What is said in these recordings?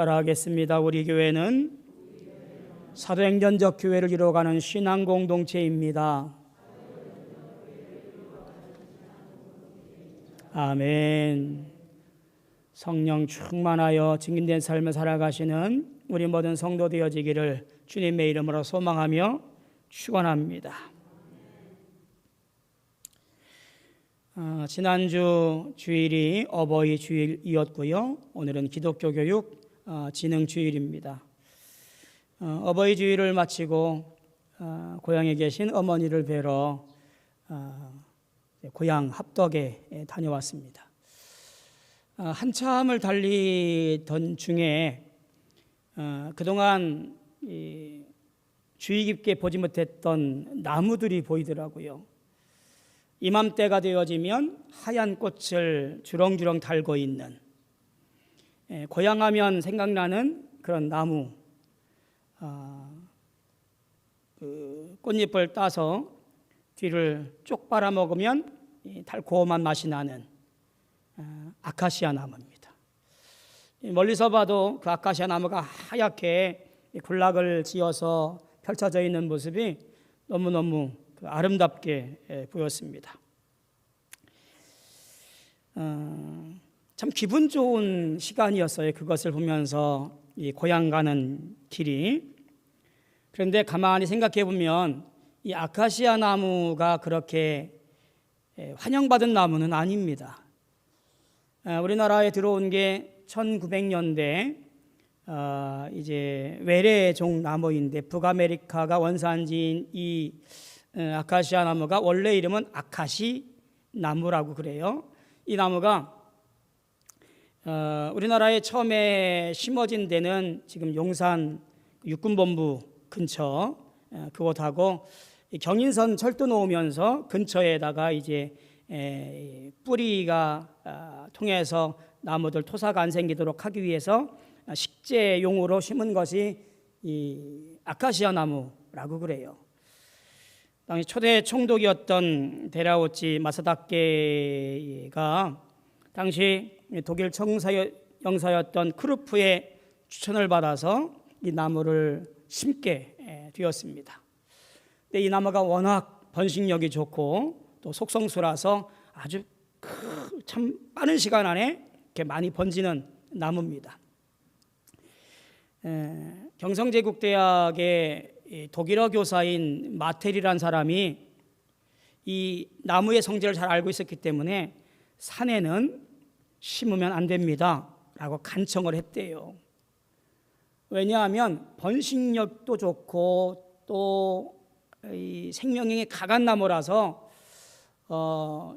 따라하겠습니다. 우리 교회는 사도행전적 교회를 이루어가는 신앙 공동체입니다. 아멘. 성령 충만하여 증인된 삶을 살아가시는 우리 모든 성도 되어지기를 주님의 이름으로 소망하며 축원합니다. 지난주 주일이 어버이 주일이었고요. 오늘은 기독교 교육 진흥 주일입니다. 어버이 주일을 마치고 고향에 계신 어머니를 뵈러 고향 합덕에 다녀왔습니다. 한참을 달리던 중에 그동안 주의 깊게 보지 못했던 나무들이 보이더라고요. 이맘때가 되어지면 하얀 꽃을 주렁주렁 달고 있는, 고향하면 생각나는 그런 나무, 그 꽃잎을 따서 뒤를 쪽 빨아먹으면 달콤한 맛이 나는 아카시아 나무입니다. 멀리서 봐도 그 아카시아 나무가 하얗게 군락을 지어서 펼쳐져 있는 모습이 너무너무 아름답게 보였습니다. 참 기분 좋은 시간이었어요. 그것을 보면서 이 고향 가는 길이. 그런데 가만히 생각해 보면 이 아카시아 나무가 그렇게 환영받은 나무는 아닙니다. 우리나라에 들어온 게 1900년대 이제 외래종 나무인데, 북아메리카가 원산지인 이 아카시아 나무가 원래 이름은 아카시 나무라고 그래요. 이 나무가 우리나라에 처음에 심어진 데는 지금 용산 육군본부 근처 그곳하고 경인선 철도 놓으면서 근처에다가 이제 뿌리가 통해서 나무들 토사가 안 생기도록 하기 위해서 식재용으로 심은 것이 이 아카시아 나무라고 그래요. 당시 초대 총독이었던 데라우치 마사다케가 당시 독일 청사였던 크루프의 추천을 받아서 이 나무를 심게 되었습니다. 근데 이 나무가 워낙 번식력이 좋고 또 속성수라서 아주 참 빠른 시간 안에 이렇게 많이 번지는 나무입니다. 경성제국대학의 독일어 교사인 마텔이라는 사람이 이 나무의 성질을 잘 알고 있었기 때문에 산에는 심으면 안 됩니다 라고 간청을 했대요. 왜냐하면 번식력도 좋고 또 이 생명력이 강한 나무라서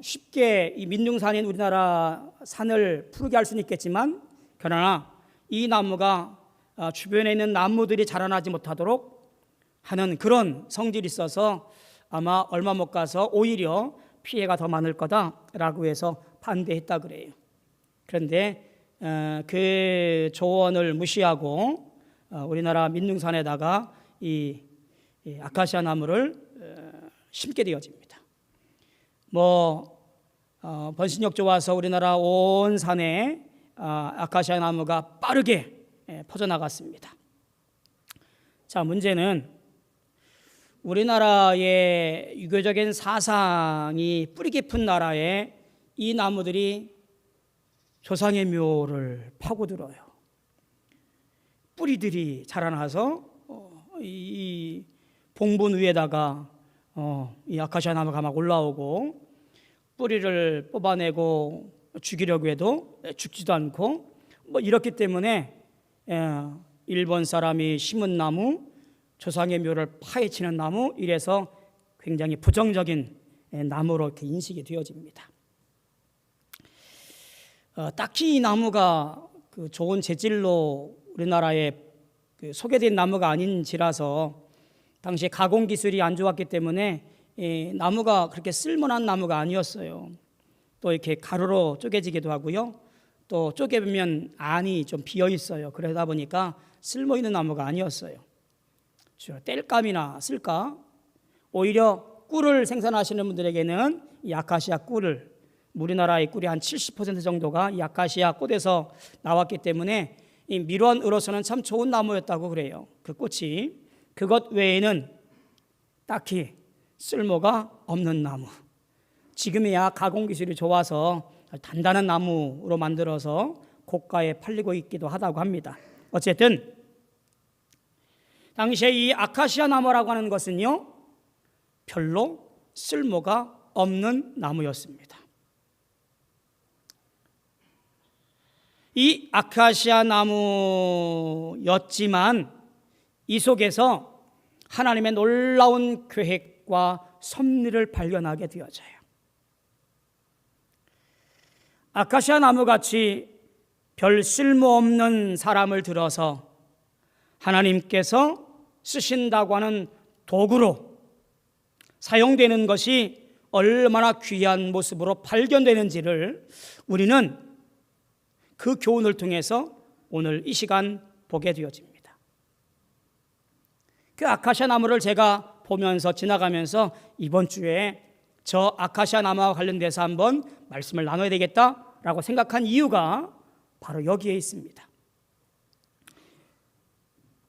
쉽게 이 민둥산인 우리나라 산을 푸르게 할 수는 있겠지만, 그러나 이 나무가 주변에 있는 나무들이 자라나지 못하도록 하는 그런 성질이 있어서 아마 얼마 못 가서 오히려 피해가 더 많을 거다라고 해서 반대했다 그래요. 그런데 그 조언을 무시하고 우리나라 민둥산에다가 이 아카시아 나무를 심게 되어집니다. 번식력 좋아서 우리나라 온 산에 아카시아 나무가 빠르게 퍼져나갔습니다. 자, 문제는 우리나라의 유교적인 사상이 뿌리 깊은 나라에 이 나무들이 조상의 묘를 파고들어요. 뿌리들이 자라나서 이 봉분 위에다가 이 아카시아 나무가 막 올라오고, 뿌리를 뽑아내고 죽이려고 해도 죽지도 않고 이렇기 때문에 일본 사람이 심은 나무, 조상의 묘를 파헤치는 나무, 이래서 굉장히 부정적인 나무로 이렇게 인식이 되어집니다. 딱히 이 나무가 그 좋은 재질로 우리나라에 소개된 나무가 아닌지라서 당시에 가공 기술이 안 좋았기 때문에 나무가 그렇게 쓸만한 나무가 아니었어요. 또 이렇게 가루로 쪼개지기도 하고요. 또 쪼개보면 안이 좀 비어 있어요. 그러다 보니까 쓸모 있는 나무가 아니었어요. 주로 땔감이나 쓸까? 오히려 꿀을 생산하시는 분들에게는 이 아카시아 꿀을, 우리나라의 꿀이 한 70% 정도가 이 아카시아 꽃에서 나왔기 때문에 이 밀원으로서는 참 좋은 나무였다고 그래요. 그 꽃이. 그것 외에는 딱히 쓸모가 없는 나무. 지금이야 가공기술이 좋아서 단단한 나무로 만들어서 고가에 팔리고 있기도 하다고 합니다. 어쨌든 당시에 이 아카시아 나무라고 하는 것은요, 별로 쓸모가 없는 나무였습니다. 이 아카시아 나무였지만 이 속에서 하나님의 놀라운 계획과 섭리를 발견하게 되어져요. 아카시아 나무같이 별 쓸모없는 사람을 들어서 하나님께서 쓰신다고 하는 도구로 사용되는 것이 얼마나 귀한 모습으로 발견되는지를 우리는 그 교훈을 통해서 오늘 이 시간 보게 되어집니다. 그 아카시아 나무를 제가 보면서 지나가면서 이번 주에 저 아카시아 나무와 관련돼서 한번 말씀을 나눠야 되겠다라고 생각한 이유가 바로 여기에 있습니다.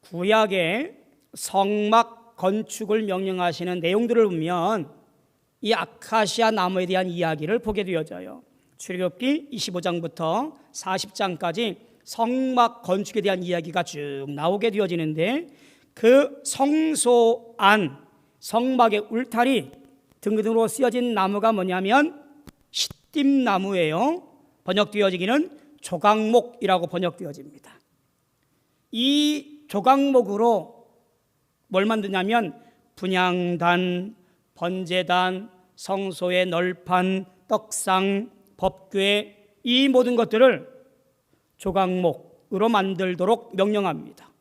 구약의 성막 건축을 명령하시는 내용들을 보면 이 아카시아 나무에 대한 이야기를 보게 되어져요. 출애굽기 25장부터 40장까지 성막 건축에 대한 이야기가 쭉 나오게 되어지는데 그 성소 안 성막의 울타리 등등으로 쓰여진 나무가 뭐냐면 시띠나무예요. 번역되어지기는 조각목이라고 번역되어집니다. 이 조각목으로 뭘 만드냐면 분향단, 번제단, 성소의 널판, 떡상, 법궤 이 모든 것들을 조각목으로 만들도록 명령합니다.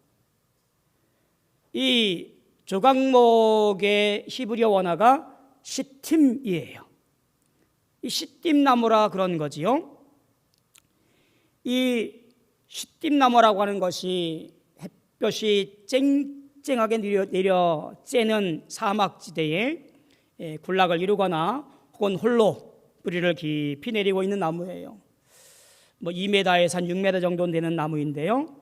이 조각목의 히브리어 원어가 시팀이에요. 이 시팀나무라 그런 거지요. 이 시팀나무라고 하는 것이 햇볕이 쨍쨍하게 내려 쬐는 사막지대에 군락을 이루거나 혹은 홀로 뿌리를 깊이 내리고 있는 나무예요. 뭐 2m에서 한 6m 정도 되는 나무인데요.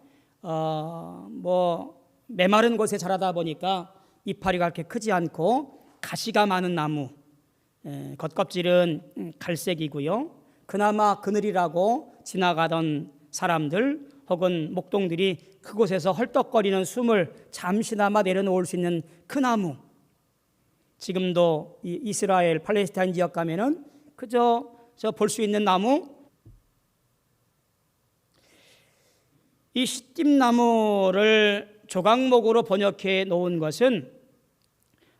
메마른 곳에 자라다 보니까 이파리가 그렇게 크지 않고 가시가 많은 나무. 겉껍질은 갈색이고요. 그나마 그늘이라고 지나가던 사람들 혹은 목동들이 그곳에서 헐떡거리는 숨을 잠시나마 내려놓을 수 있는 그 나무. 지금도 이 이스라엘 팔레스타인 지역 가면은 그저 볼 수 있는 나무. 이 시띠나무를 조각목으로 번역해 놓은 것은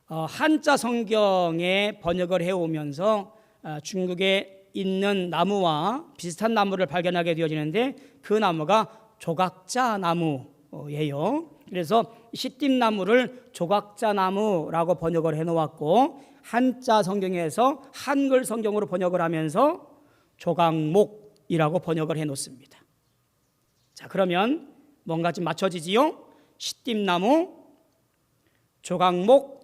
한자 성경에 번역을 해오면서 중국에 있는 나무와 비슷한 나무를 발견하게 되어지는데 그 나무가 조각자 나무예요. 그래서 시띠나무를 조각자 나무라고 번역을 해놓았고 한자 성경에서 한글 성경으로 번역을 하면서 조각목이라고 번역을 해놓습니다. 자, 그러면 뭔가 좀 맞춰지지요? 시띠나무, 조각목,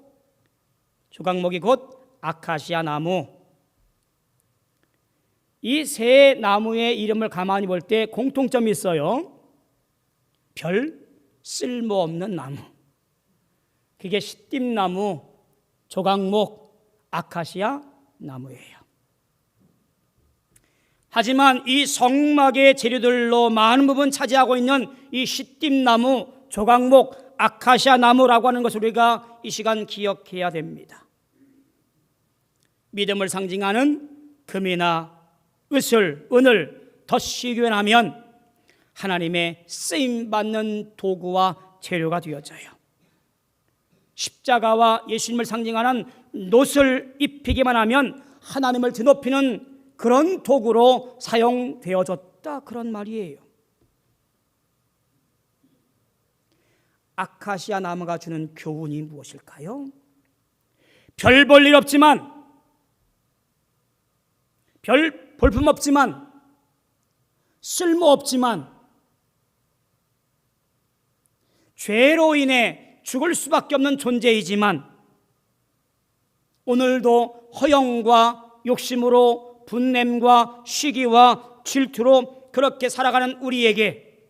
조각목이 곧 아카시아 나무. 이 세 나무의 이름을 가만히 볼 때 공통점이 있어요. 별 쓸모없는 나무. 그게 시띠나무, 조각목, 아카시아 나무예요. 하지만 이 성막의 재료들로 많은 부분 차지하고 있는 이 시띠나무, 조각목, 아카시아 나무라고 하는 것을 우리가 이 시간 기억해야 됩니다. 믿음을 상징하는 금이나 은을 덧시 교환하면 하나님의 쓰임받는 도구와 재료가 되어져요. 십자가와 예수님을 상징하는 놋을 입히기만 하면 하나님을 드높이는 그런 도구로 사용되어졌다 그런 말이에요. 아카시아 나무가 주는 교훈이 무엇일까요? 별 볼 일 없지만, 별 볼품 없지만, 쓸모 없지만, 죄로 인해 죽을 수밖에 없는 존재이지만 오늘도 허영과 욕심으로 분냄과 시기와 질투로 그렇게 살아가는 우리에게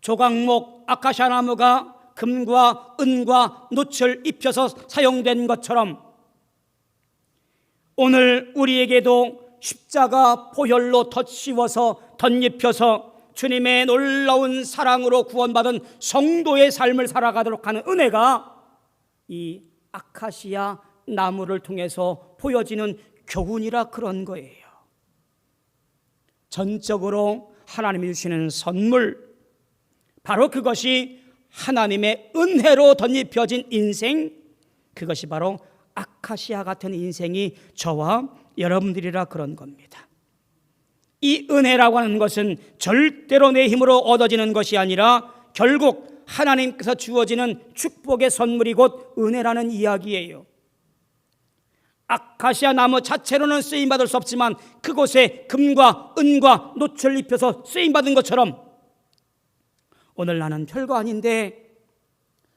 조각목 아카시아 나무가 금과 은과 놋을 입혀서 사용된 것처럼 오늘 우리에게도 십자가 보혈로 덧씌워서 덧입혀서 주님의 놀라운 사랑으로 구원받은 성도의 삶을 살아가도록 하는 은혜가 이 아카시아 나무를 통해서 보여지는 교훈이라 그런 거예요. 전적으로 하나님이 주시는 선물, 바로 그것이 하나님의 은혜로 덧입혀진 인생, 그것이 바로 아카시아 같은 인생이 저와 여러분들이라 그런 겁니다. 이 은혜라고 하는 것은 절대로 내 힘으로 얻어지는 것이 아니라 결국 하나님께서 주어지는 축복의 선물이 곧 은혜라는 이야기예요. 아카시아 나무 자체로는 쓰임받을 수 없지만 그곳에 금과 은과 놋을 입혀서 쓰임받은 것처럼 오늘 나는 별거 아닌데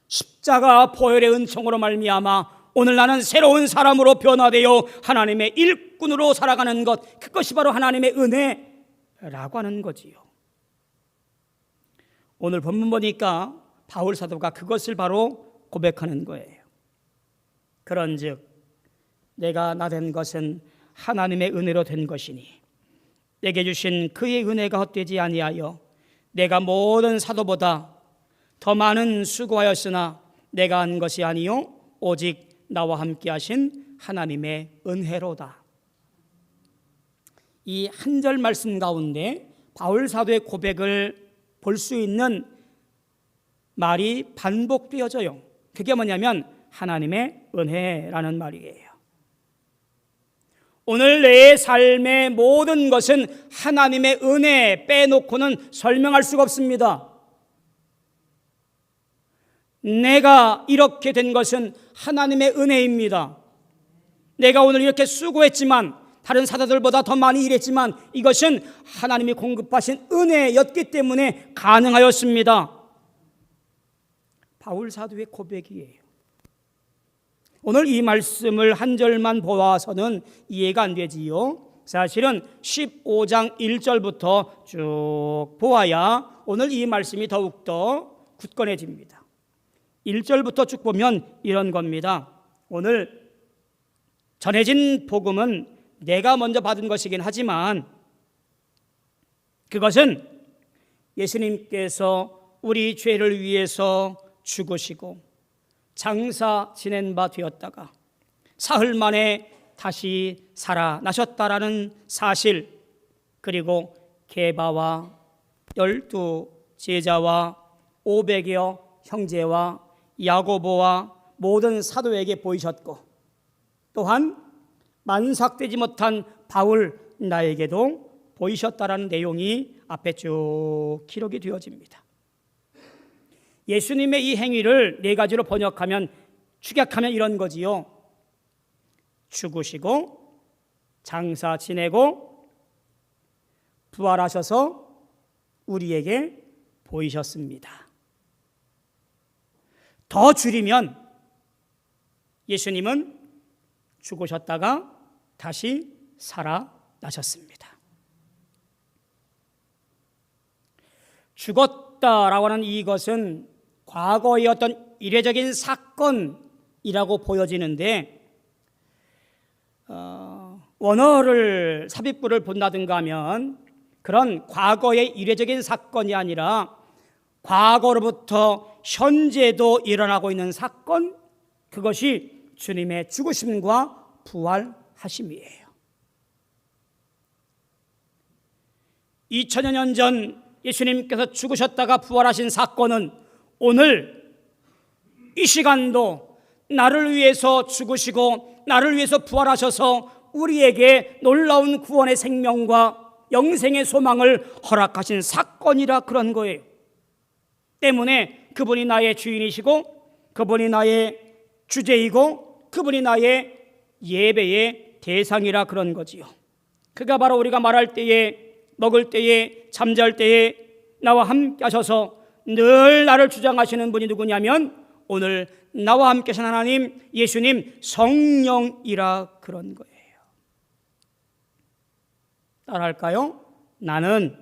십자가 보혈의 은총으로 말미암아 오늘 나는 새로운 사람으로 변화되어 하나님의 일꾼으로 살아가는 것, 그것이 바로 하나님의 은혜라고 하는 거지요. 오늘 본문 보니까 바울 사도가 그것을 바로 고백하는 거예요. 그런즉 내가 나 된 것은 하나님의 은혜로 된 것이니 내게 주신 그의 은혜가 헛되지 아니하여 내가 모든 사도보다 더 많은 수고하였으나 내가 한 것이 아니요 오직 나와 함께 하신 하나님의 은혜로다. 이 한 절 말씀 가운데 바울 사도의 고백을 볼 수 있는 말이 반복되어져요. 그게 뭐냐면 하나님의 은혜라는 말이에요. 오늘 내 삶의 모든 것은 하나님의 은혜 빼놓고는 설명할 수가 없습니다. 내가 이렇게 된 것은 하나님의 은혜입니다. 내가 오늘 이렇게 수고했지만, 다른 사도들보다 더 많이 일했지만 이것은 하나님이 공급하신 은혜였기 때문에 가능하였습니다. 바울 사도의 고백이에요. 오늘 이 말씀을 한 절만 보아서는 이해가 안 되지요. 사실은 15장 1절부터 쭉 보아야 오늘 이 말씀이 더욱더 굳건해집니다. 1절부터 쭉 보면 이런 겁니다. 오늘 전해진 복음은 내가 먼저 받은 것이긴 하지만 그것은 예수님께서 우리 죄를 위해서 죽으시고 장사 지낸 바 되었다가 사흘 만에 다시 살아나셨다라는 사실, 그리고 게바와 12 제자와 500여 형제와 야고보와 모든 사도에게 보이셨고, 또한 만삭되지 못한 바울 나에게도 보이셨다라는 내용이 앞에 쭉 기록이 되어집니다. 예수님의 이 행위를 네 가지로 번역하면, 축약하면 이런 거지요. 죽으시고 장사 지내고 부활하셔서 우리에게 보이셨습니다. 더 줄이면 예수님은 죽으셨다가 다시 살아나셨습니다. 죽었다라고 하는 이것은 과거의 어떤 이례적인 사건이라고 보여지는데, 원어를 삽입부를 본다든가 하면 그런 과거의 이례적인 사건이 아니라 과거로부터 현재도 일어나고 있는 사건, 그것이 주님의 죽으심과 부활하심이에요. 2000여 년 전 예수님께서 죽으셨다가 부활하신 사건은 오늘 이 시간도 나를 위해서 죽으시고 나를 위해서 부활하셔서 우리에게 놀라운 구원의 생명과 영생의 소망을 허락하신 사건이라 그런 거예요. 때문에 그분이 나의 주인이시고 그분이 나의 주제이고 그분이 나의 예배의 대상이라 그런 거지요. 그가 바로 우리가 말할 때에, 먹을 때에, 잠잘 때에 나와 함께 하셔서 늘 나를 주장하시는 분이 누구냐면 오늘 나와 함께 하신 하나님, 예수님, 성령이라 그런 거예요. 따라할까요? 나는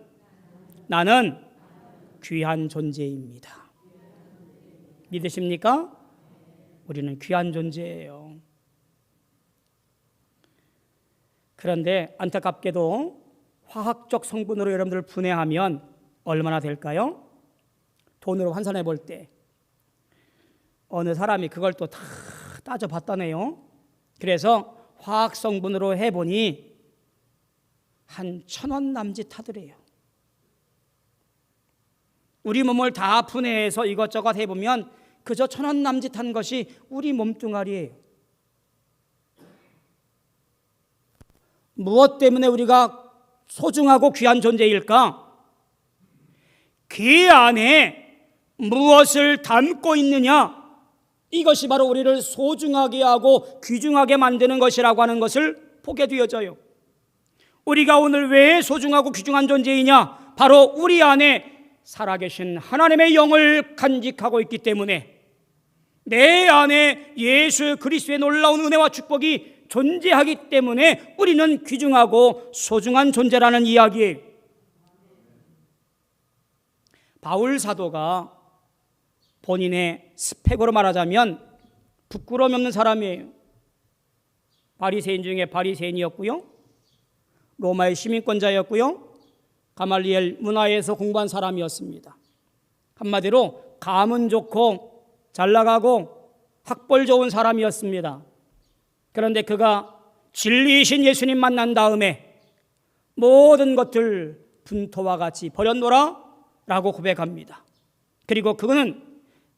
귀한 존재입니다. 믿으십니까? 우리는 귀한 존재예요. 그런데 안타깝게도 화학적 성분으로 여러분들 분해하면 얼마나 될까요? 돈으로 환산해 볼 때 어느 사람이 그걸 또 다 따져봤다네요. 그래서 화학 성분으로 해보니 한 1,000원 남짓 하더래요. 우리 몸을 다 분해해서 이것저것 해보면 그저 1,000원 남짓한 것이 우리 몸뚱아리예요. 무엇 때문에 우리가 소중하고 귀한 존재일까? 그 안에 무엇을 담고 있느냐? 이것이 바로 우리를 소중하게 하고 귀중하게 만드는 것이라고 하는 것을 보게 되어져요. 우리가 오늘 왜 소중하고 귀중한 존재이냐? 바로 우리 안에 살아계신 하나님의 영을 간직하고 있기 때문에, 내 안에 예수 그리스도의 놀라운 은혜와 축복이 존재하기 때문에 우리는 귀중하고 소중한 존재라는 이야기예요. 바울 사도가 본인의 스펙으로 말하자면 부끄러움 없는 사람이에요. 바리새인 중에 바리새인이었고요, 로마의 시민권자였고요, 가말리엘 문화에서 공부한 사람이었습니다. 한마디로 감은 좋고 잘 나가고 학벌 좋은 사람이었습니다. 그런데 그가 진리이신 예수님 만난 다음에 모든 것들 분토와 같이 버렸노라 라고 고백합니다. 그리고 그는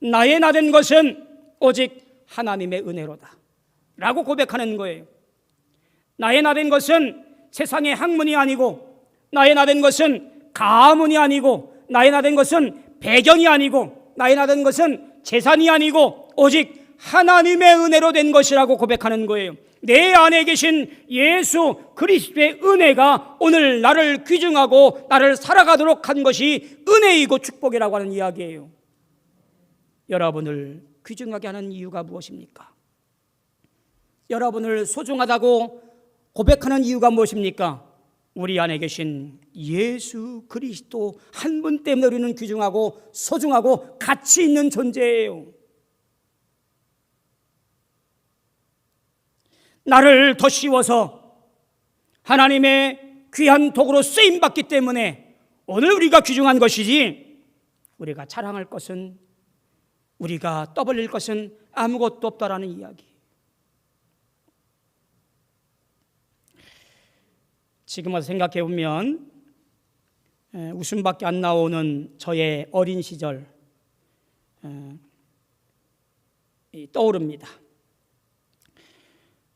나의 나된 것은 오직 하나님의 은혜로다 라고 고백하는 거예요. 나의 나된 것은 세상의 학문이 아니고, 나의 나된 것은 가문이 아니고, 나의 나된 것은 배경이 아니고, 나의 나된 것은 재산이 아니고 오직 하나님의 은혜로 된 것이라고 고백하는 거예요. 내 안에 계신 예수 그리스도의 은혜가 오늘 나를 귀중하고 나를 살아가도록 한 것이 은혜이고 축복이라고 하는 이야기예요. 여러분을 귀중하게 하는 이유가 무엇입니까? 여러분을 소중하다고 고백하는 이유가 무엇입니까? 우리 안에 계신 예수 그리스도 한 분 때문에 우리는 귀중하고 소중하고 가치 있는 존재예요. 나를 더 씌워서 하나님의 귀한 도구로 쓰임받기 때문에 오늘 우리가 귀중한 것이지, 우리가 자랑할 것은, 우리가 떠벌릴 것은 아무것도 없다라는 이야기. 지금 와서 생각해 보면 웃음밖에 안 나오는 저의 어린 시절 떠오릅니다.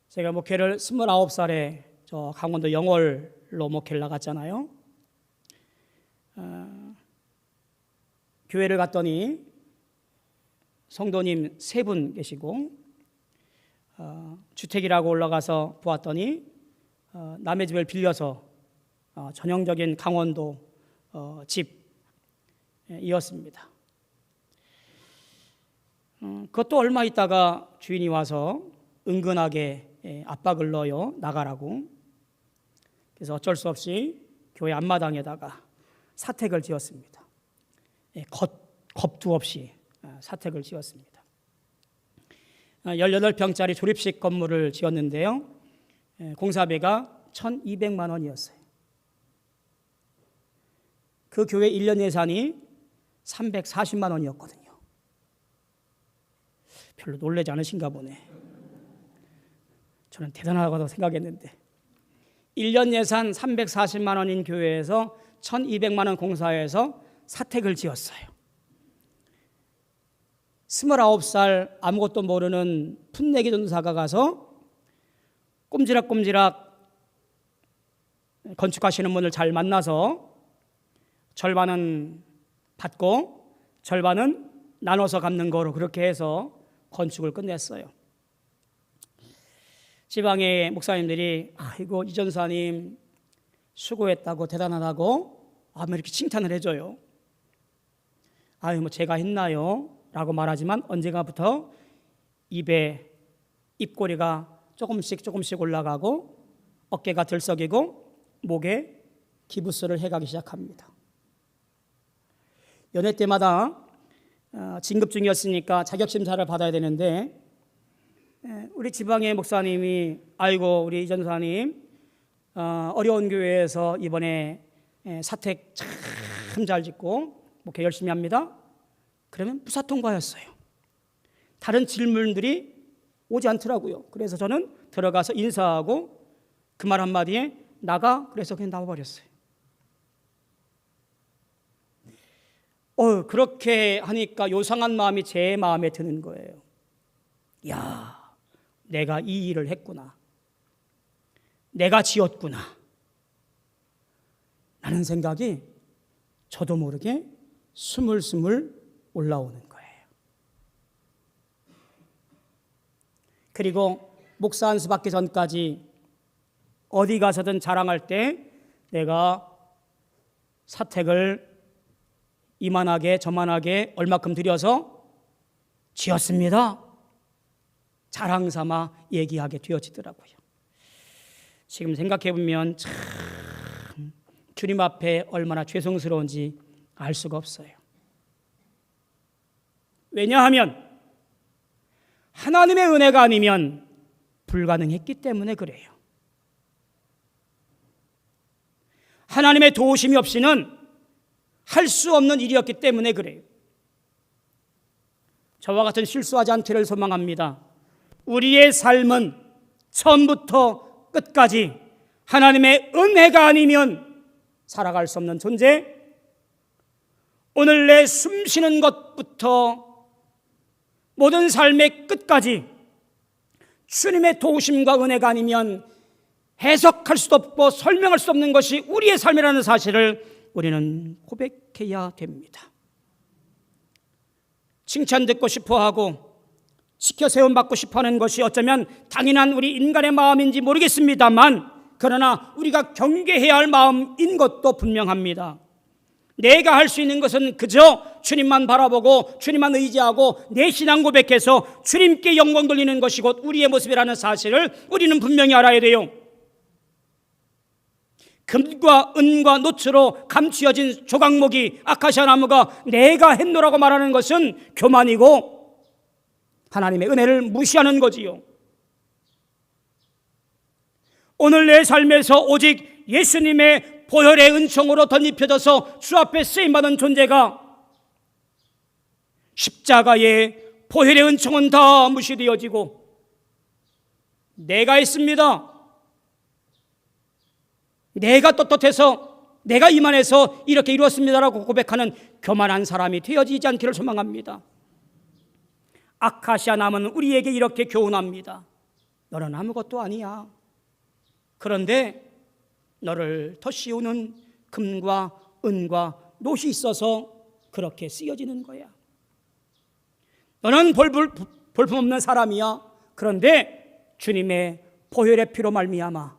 제가 목회를 29살에 저 강원도 영월로 목회를 나갔잖아요. 교회를 갔더니 성도님 3분 계시고, 주택이라고 올라가서 보았더니 남의 집을 빌려서 전형적인 강원도 집이었습니다. 그것도 얼마 있다가 주인이 와서 은근하게 압박을 넣어요. 나가라고. 그래서 어쩔 수 없이 교회 앞마당에다가 사택을 지었습니다. 겁도 없이 사택을 지었습니다. 18평짜리 조립식 건물을 지었는데요, 공사비가 1,200만 원이었어요. 그 교회 1년 예산이 340만 원이었거든요. 별로 놀라지 않으신가 보네. 저는 대단하다고 생각했는데 1년 예산 340만 원인 교회에서 1,200만 원 공사해서 사택을 지었어요. 29살 아무것도 모르는 풋내기 전도사가 가서 꼼지락꼼지락 건축하시는 분을 잘 만나서 절반은 받고 절반은 나눠서 갚는 거로 그렇게 해서 건축을 끝냈어요. 지방의 목사님들이 아이고 이 전사님 수고했다고 대단하다고 이렇게 칭찬을 해줘요. 아유 뭐 제가 했나요? 라고 말하지만 언젠가부터 입에 입꼬리가 조금씩 올라가고 어깨가 들썩이고 목에 기부스를 해가기 시작합니다. 연회 때마다 진급 중이었으니까 자격 심사를 받아야 되는데 우리 지방의 목사님이 아이고 우리 이 전사님 어려운 교회에서 이번에 사택 참 잘 짓고 목회 열심히 합니다. 그러면 무사 통과였어요. 다른 질문들이 오지 않더라고요. 그래서 저는 들어가서 인사하고 그 말 한마디에 나가 그래서 그냥 나와버렸어요. 그렇게 하니까 요상한 마음이 제 마음에 드는 거예요. 야, 내가 이 일을 했구나. 내가 지었구나. 라는 생각이 저도 모르게 스물스물 올라오는 거예요. 그리고 목사 안수 받기 전까지 어디 가서든 자랑할 때 내가 사택을 이만하게 저만하게 얼마큼 들여서 지었습니다. 자랑 삼아 얘기하게 되어지더라고요. 지금 생각해 보면 참 주님 앞에 얼마나 죄송스러운지 알 수가 없어요. 왜냐하면 하나님의 은혜가 아니면 불가능했기 때문에 그래요. 하나님의 도우심이 없이는 할 수 없는 일이었기 때문에 그래요. 저와 같은 실수하지 않기를 소망합니다. 우리의 삶은 처음부터 끝까지 하나님의 은혜가 아니면 살아갈 수 없는 존재, 오늘 내 숨쉬는 것부터 모든 삶의 끝까지 주님의 도우심과 은혜가 아니면 해석할 수도 없고 설명할 수 없는 것이 우리의 삶이라는 사실을 우리는 고백해야 됩니다. 칭찬 듣고 싶어하고 지켜 세움받고 싶어하는 것이 어쩌면 당연한 우리 인간의 마음인지 모르겠습니다만, 그러나 우리가 경계해야 할 마음인 것도 분명합니다. 내가 할 수 있는 것은 그저 주님만 바라보고 주님만 의지하고 내 신앙 고백해서 주님께 영광 돌리는 것이 곧 우리의 모습이라는 사실을 우리는 분명히 알아야 돼요. 금과 은과 노초로 감추어진 조각목이 아카시아 나무가 내가 했노라고 말하는 것은 교만이고 하나님의 은혜를 무시하는 거지요. 오늘 내 삶에서 오직 예수님의 보혈의 은총으로 덧입혀져서 주 앞에 쓰임받은 존재가 십자가의 보혈의 은총은 다 무시되어지고 내가 했습니다, 내가 떳떳해서 내가 이만해서 이렇게 이루었습니다라고 고백하는 교만한 사람이 되어지지 않기를 소망합니다. 아카시아 나무는 우리에게 이렇게 교훈합니다. 너는 아무것도 아니야. 그런데 너를 더 씌우는 금과 은과 놋이 있어서 그렇게 쓰여지는 거야. 너는 볼품없는 사람이야. 그런데 주님의 보혈의 피로 말미암아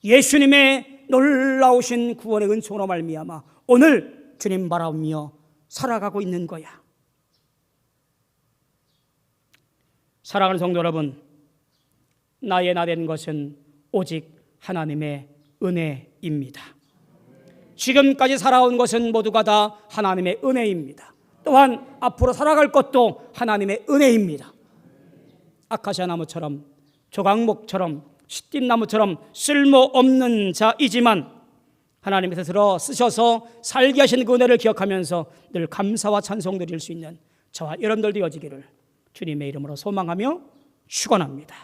예수님의 놀라우신 구원의 은총으로 말미암아 오늘 주님 바라보며 살아가고 있는 거야. 사랑하는 성도 여러분, 나의 나된 것은 오직 하나님의 은혜입니다. 지금까지 살아온 것은 모두가 다 하나님의 은혜입니다. 또한 앞으로 살아갈 것도 하나님의 은혜입니다. 아카시아 나무처럼 조각목처럼 시띠나무처럼 쓸모없는 자이지만 하나님께서 들어 쓰셔서 살게 하신 그 은혜를 기억하면서 늘 감사와 찬송 드릴 수 있는 저와 여러분들 되어지기를 주님의 이름으로 소망하며 축원합니다.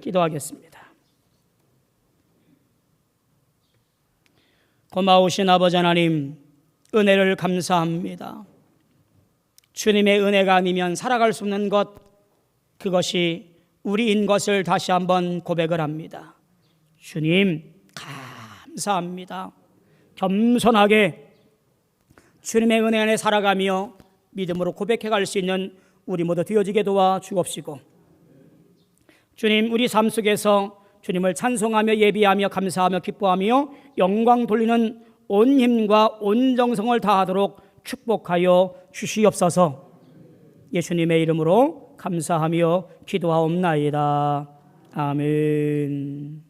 기도하겠습니다. 고마우신 아버지 하나님, 은혜를 감사합니다. 주님의 은혜가 아니면 살아갈 수 없는 것, 그것이 우리인 것을 다시 한번 고백을 합니다. 주님 감사합니다. 겸손하게 주님의 은혜 안에 살아가며 믿음으로 고백해 갈 수 있는 우리 모두 되어지게 도와 주옵시고, 주님 우리 삶 속에서 주님을 찬송하며 예비하며 감사하며 기뻐하며 영광 돌리는 온 힘과 온 정성을 다하도록 축복하여 주시옵소서. 예수님의 이름으로 감사하며 기도하옵나이다. 아멘.